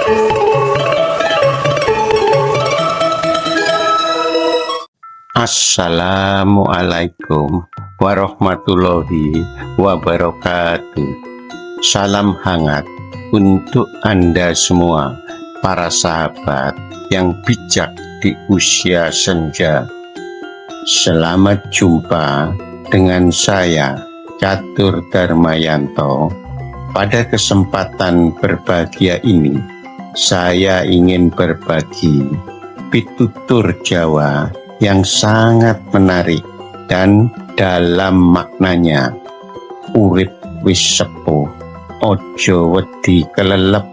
Assalamualaikum warahmatullahi wabarakatuh. Salam hangat untuk Anda semua, para sahabat yang bijak di usia senja. Selamat jumpa dengan saya, Catur Darmayanto. Pada kesempatan berbahagia ini, saya ingin berbagi pitutur Jawa yang sangat menarik dan dalam maknanya. Urip wis sepuh, ojo wedi kelelep.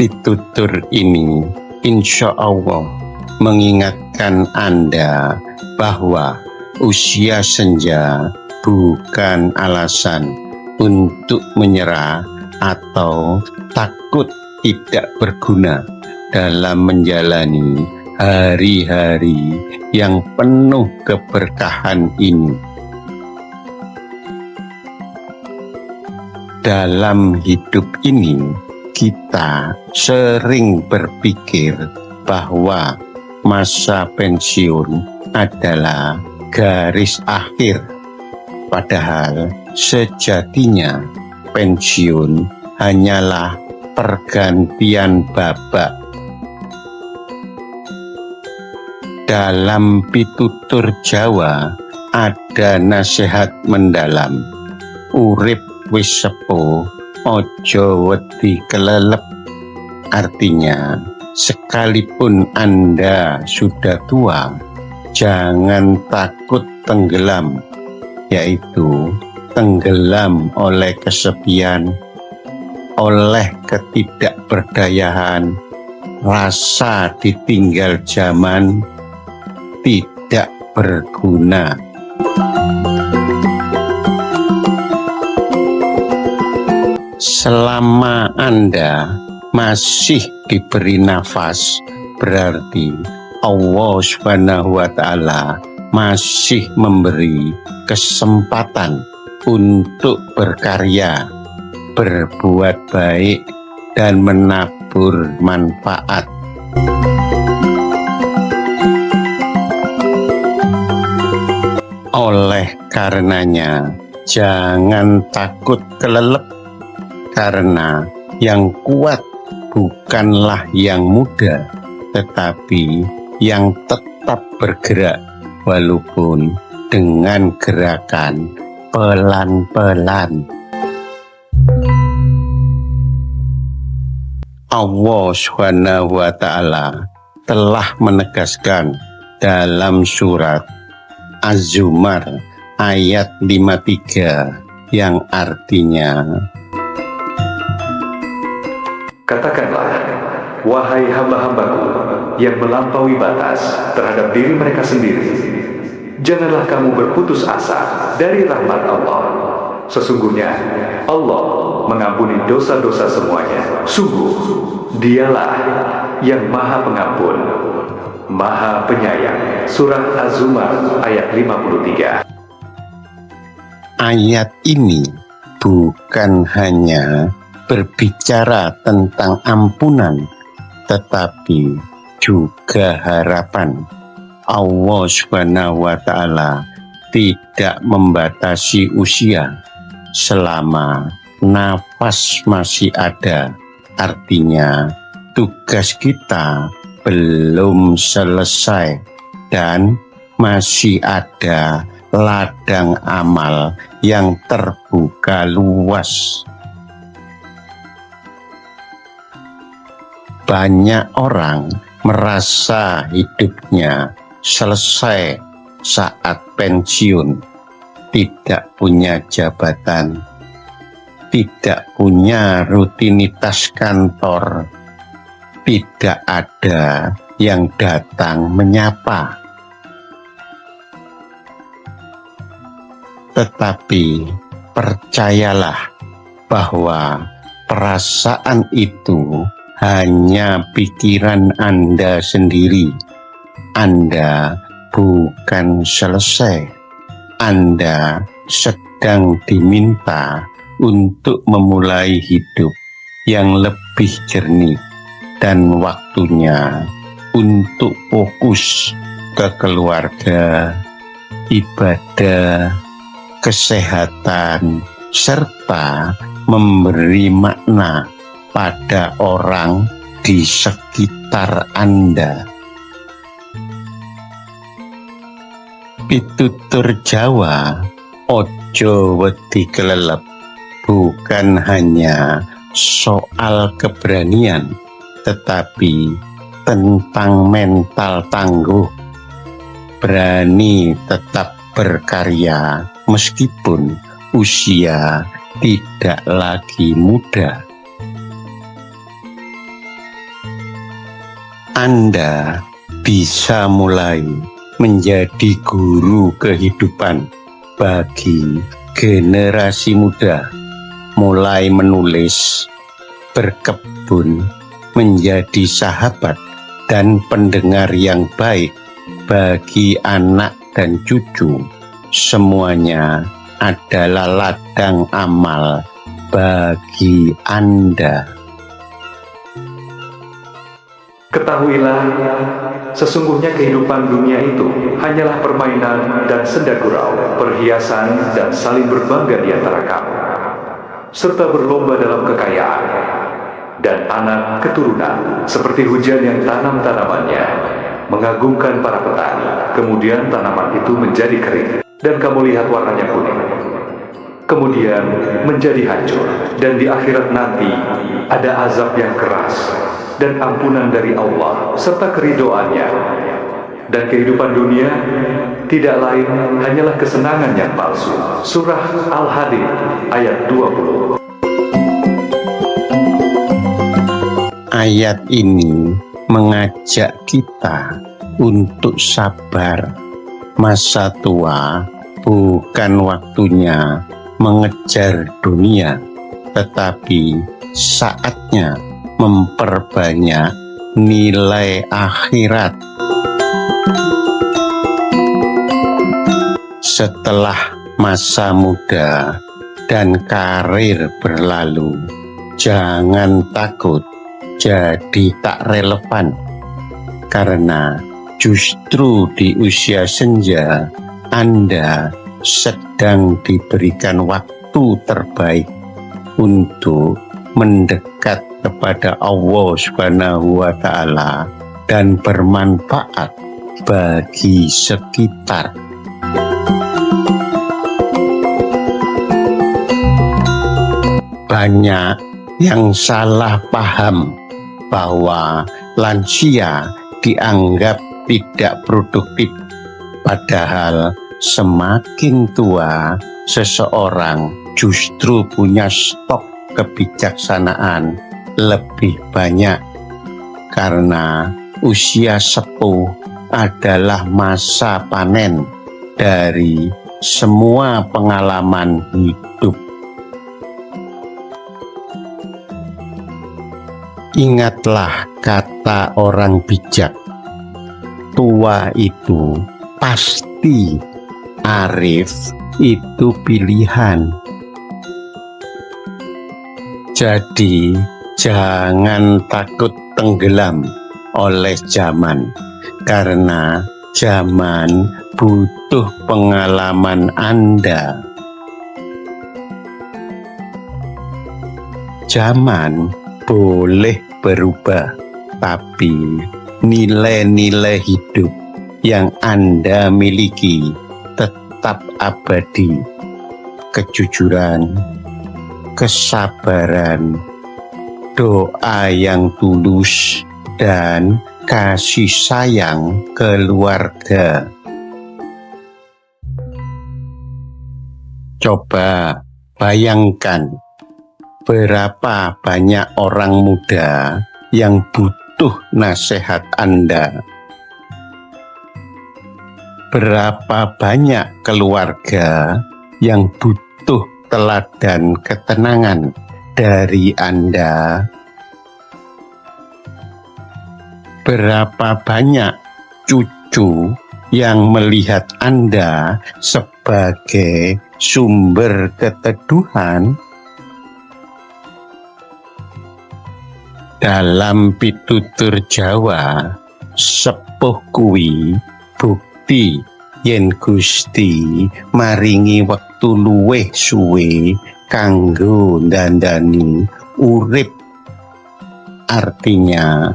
Pitutur ini insya Allah mengingatkan Anda bahwa usia senja bukan alasan untuk menyerah atau takut tidak berguna dalam menjalani hari-hari yang penuh keberkahan ini. Dalam hidup ini, kita sering berpikir bahwa masa pensiun adalah garis akhir. Padahal sejatinya pensiun hanyalah pergantian babak. Dalam pitutur Jawa ada nasihat mendalam. Urip wis sepuh, ojo wedi kelelep. Artinya, sekalipun Anda sudah tua, jangan takut tenggelam, yaitu tenggelam oleh kesepian, oleh ketidakberdayaan, rasa ditinggal zaman, tidak berguna. Selama Anda masih diberi nafas, berarti Allah Subhanahu wa Ta'ala masih memberi kesempatan untuk berkarya, berbuat baik, dan menabur manfaat. Oleh karenanya, jangan takut kelelep, karena yang kuat bukanlah yang muda, tetapi yang tetap bergerak walaupun dengan gerakan pelan-pelan. Allah Subhanahu wa Ta'ala telah menegaskan dalam surat Az-Zumar ayat 53 yang artinya, katakanlah, wahai hamba-hambaku yang melampaui batas terhadap diri mereka sendiri, janganlah kamu berputus asa dari rahmat Allah. Sesungguhnya Allah mengampuni dosa-dosa semuanya. Sungguh Dialah yang Maha Pengampun, Maha Penyayang. Surat Az-Zumar ayat 53. Ayat ini bukan hanya berbicara tentang ampunan, tetapi juga harapan. Allah Subhanahu wa Ta'ala tidak membatasi usia selama nafas masih ada. Artinya tugas kita belum selesai dan masih ada ladang amal yang terbuka luas. Banyak orang merasa hidupnya selesai saat pensiun, tidak punya jabatan, tidak punya rutinitas kantor, tidak ada yang datang menyapa. Tetapi percayalah bahwa perasaan itu hanya pikiran Anda sendiri. Anda bukan selesai. Anda sedang diminta untuk memulai hidup yang lebih jernih dan waktunya untuk fokus ke keluarga, ibadah, kesehatan, serta memberi makna pada orang di sekitar Anda. Pitutur Jawa, ojo wedi kelelep, bukan hanya soal keberanian, tetapi tentang mental tangguh, berani tetap berkarya meskipun usia tidak lagi muda. Anda bisa mulai menjadi guru kehidupan bagi generasi muda, mulai menulis, berkebun, menjadi sahabat dan pendengar yang baik bagi anak dan cucu. Semuanya adalah ladang amal bagi Anda. Ketahuilah, sesungguhnya kehidupan dunia itu hanyalah permainan dan senda gurau, perhiasan dan saling berbangga di antara kamu, serta berlomba dalam kekayaan dan anak keturunan, seperti hujan yang tanam tanamannya, mengagumkan para petani. Kemudian tanaman itu menjadi kering, dan kamu lihat warnanya kuning. Kemudian menjadi hancur, dan di akhirat nanti ada azab yang keras dan ampunan dari Allah serta keridoannya. Dan kehidupan dunia tidak lain hanyalah kesenangan yang palsu. Surah Al-Hadid ayat 20. Ayat ini mengajak kita untuk sabar. Masa tua bukan waktunya mengejar dunia, tetapi saatnya memperbanyak nilai akhirat. Setelah masa muda dan karir berlalu, jangan takut jadi tak relevan, karena justru di usia senja Anda sedang diberikan waktu terbaik untuk mendekat kepada Allah Subhanahu wa Ta'ala dan bermanfaat bagi sekitar. Banyak yang salah paham bahwa lansia dianggap tidak produktif, padahal semakin tua seseorang justru punya stok kebijaksanaan lebih banyak, karena usia sepuh adalah masa panen dari semua pengalaman hidup. Ingatlah kata orang bijak, tua itu pasti, arif itu pilihan. Jadi jangan takut tenggelam oleh zaman, karena zaman butuh pengalaman Anda. Zaman boleh berubah, tapi nilai-nilai hidup yang Anda miliki tetap abadi. Kejujuran, kesabaran, doa yang tulus, dan kasih sayang keluarga. Coba bayangkan berapa banyak orang muda yang butuh nasihat Anda. Berapa banyak keluarga yang butuh teladan ketenangan dari Anda. Berapa banyak cucu yang melihat Anda sebagai sumber keteduhan. Dalam pitutur Jawa, sepuh kuwi bukti yen Gusti maringi wektu luwih suwe kanggo ndandani urip. Artinya,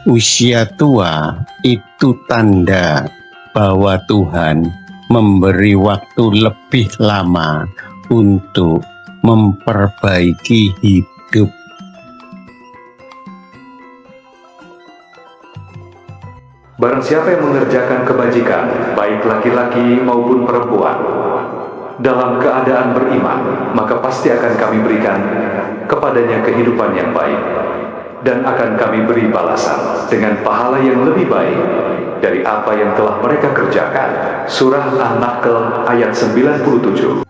usia tua itu tanda bahwa Tuhan memberi waktu lebih lama untuk memperbaiki hidup. Barang siapa yang mengerjakan kebajikan, baik laki-laki maupun perempuan, dalam keadaan beriman, maka pasti akan kami berikan kepadanya kehidupan yang baik, dan akan kami beri balasan dengan pahala yang lebih baik dari apa yang telah mereka kerjakan. Surah An-Nahl ayat 97.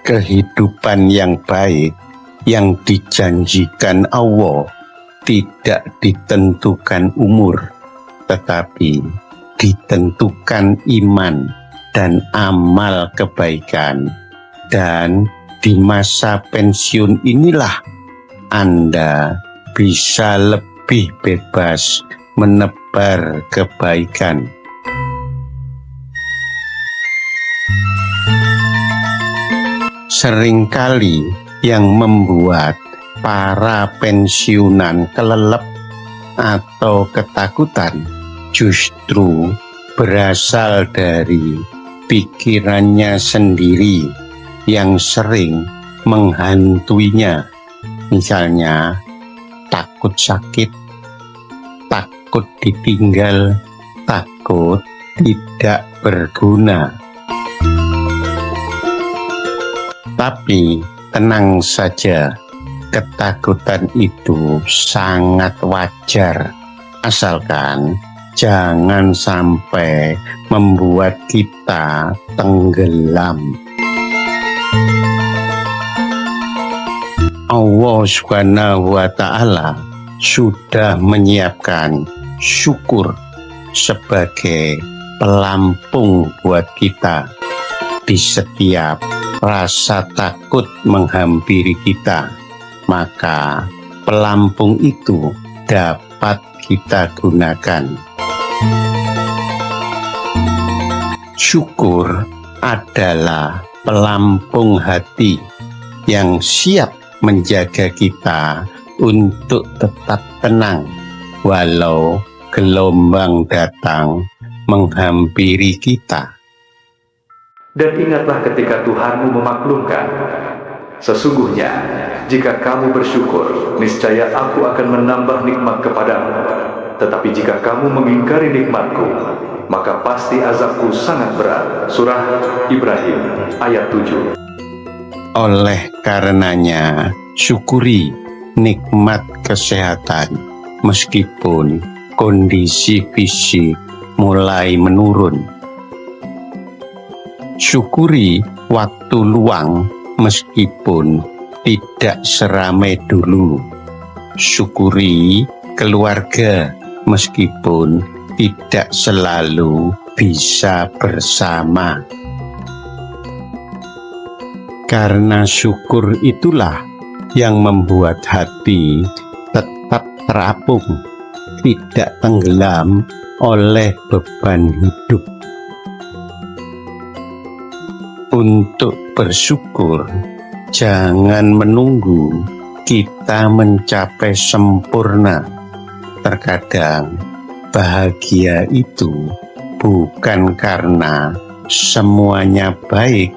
Kehidupan yang baik yang dijanjikan Allah tidak ditentukan umur, tetapi ditentukan iman dan amal kebaikan. Dan di masa pensiun inilah Anda bisa lebih bebas menebar kebaikan. Seringkali yang membuat para pensiunan kelelep atau ketakutan justru berasal dari pikirannya sendiri yang sering menghantuinya. Misalnya, takut sakit, takut ditinggal, takut tidak berguna. Tapi tenang saja, ketakutan itu sangat wajar, asalkan jangan sampai membuat kita tenggelam. Allah Subhanahu wa Ta'ala sudah menyiapkan syukur sebagai pelampung buat kita di setiap rasa takut menghampiri kita. Maka pelampung itu dapat kita gunakan. Syukur adalah pelampung hati yang siap menjaga kita untuk tetap tenang walau gelombang datang menghampiri kita. Dan ingatlah ketika Tuhanmu memaklumkan, sesungguhnya jika kamu bersyukur, niscaya aku akan menambah nikmat kepadamu. Tetapi jika kamu mengingkari nikmatku, maka pasti azabku sangat berat. Surah Ibrahim ayat 7. Oleh karenanya, syukuri nikmat kesehatan meskipun kondisi fisik mulai menurun. Syukuri waktu luang meskipun tidak seramai dulu. Syukuri keluarga meskipun tidak selalu bisa bersama. Karena syukur itulah yang membuat hati tetap terapung, tidak tenggelam oleh beban hidup. Untuk bersyukur, jangan menunggu kita mencapai sempurna. Terkadang bahagia itu bukan karena semuanya baik,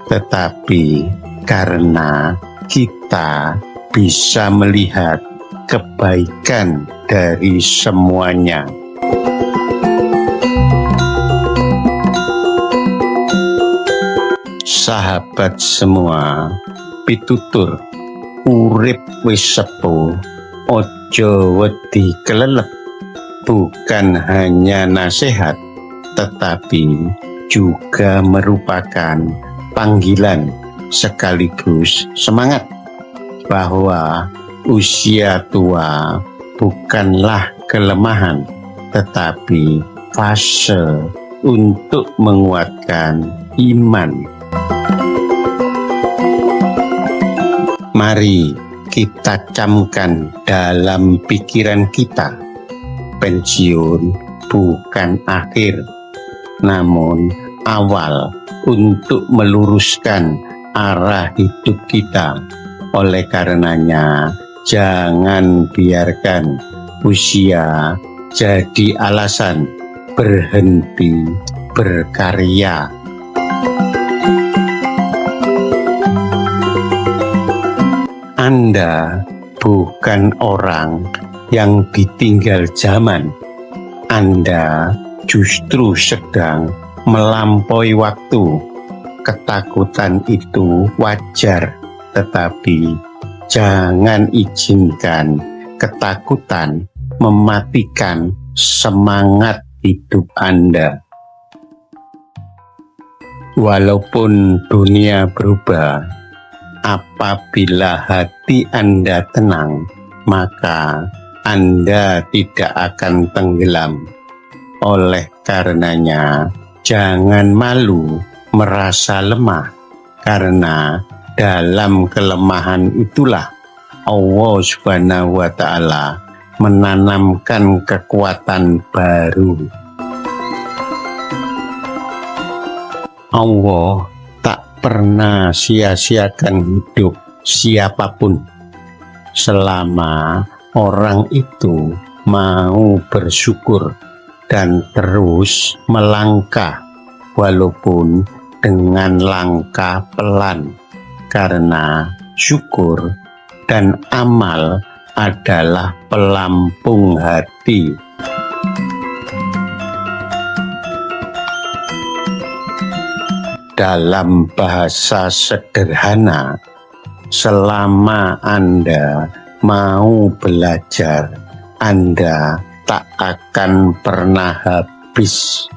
tetapi karena kita bisa melihat kebaikan dari semuanya. Sahabat semua, pitutur urip wis sepuh, ojo wedi kelelep bukan hanya nasihat, tetapi juga merupakan panggilan sekaligus semangat bahwa usia tua bukanlah kelemahan, tetapi fase untuk menguatkan iman. Mari kita camkan dalam pikiran kita. Pensiun bukan akhir, namun awal untuk meluruskan arah hidup kita. Oleh karenanya, jangan biarkan usia jadi alasan berhenti berkarya. Anda bukan orang yang ditinggal zaman. Anda justru sedang melampaui waktu. Ketakutan itu wajar, tetapi jangan izinkan ketakutan mematikan semangat hidup Anda. Walaupun dunia berubah, apabila hati Anda tenang, maka Anda tidak akan tenggelam. Oleh karenanya, jangan malu merasa lemah, karena dalam kelemahan itulah Allah Subhanahu wa Ta'ala menanamkan kekuatan baru. Allah tak pernah sia-siakan hidup siapapun selama orang itu mau bersyukur dan terus melangkah walaupun dengan langkah pelan, karena syukur dan amal adalah pelampung hati. Dalam bahasa sederhana, selama Anda mau belajar, Anda tak akan pernah habis.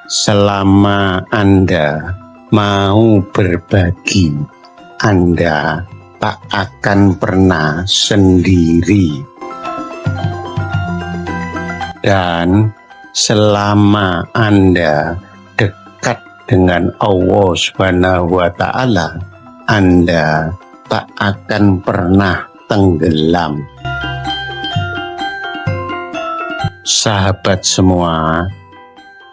Selama Anda mau berbagi, Anda tak akan pernah sendiri. Dan selama Anda dekat dengan Allah Subhanahu wa Ta'ala, Anda tak akan pernah tenggelam. Sahabat semua,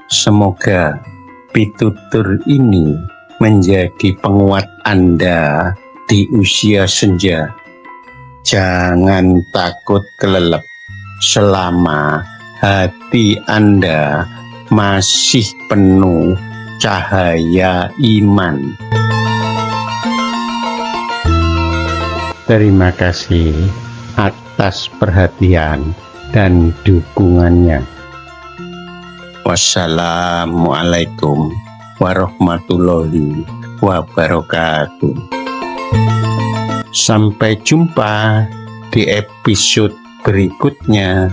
semoga pitutur ini menjadi penguat Anda di usia senja. Jangan takut kelelep selama hati Anda masih penuh cahaya iman. Terima kasih atas perhatian dan dukungannya. Wassalamualaikum warahmatullahi wabarakatuh. Sampai jumpa di episode berikutnya.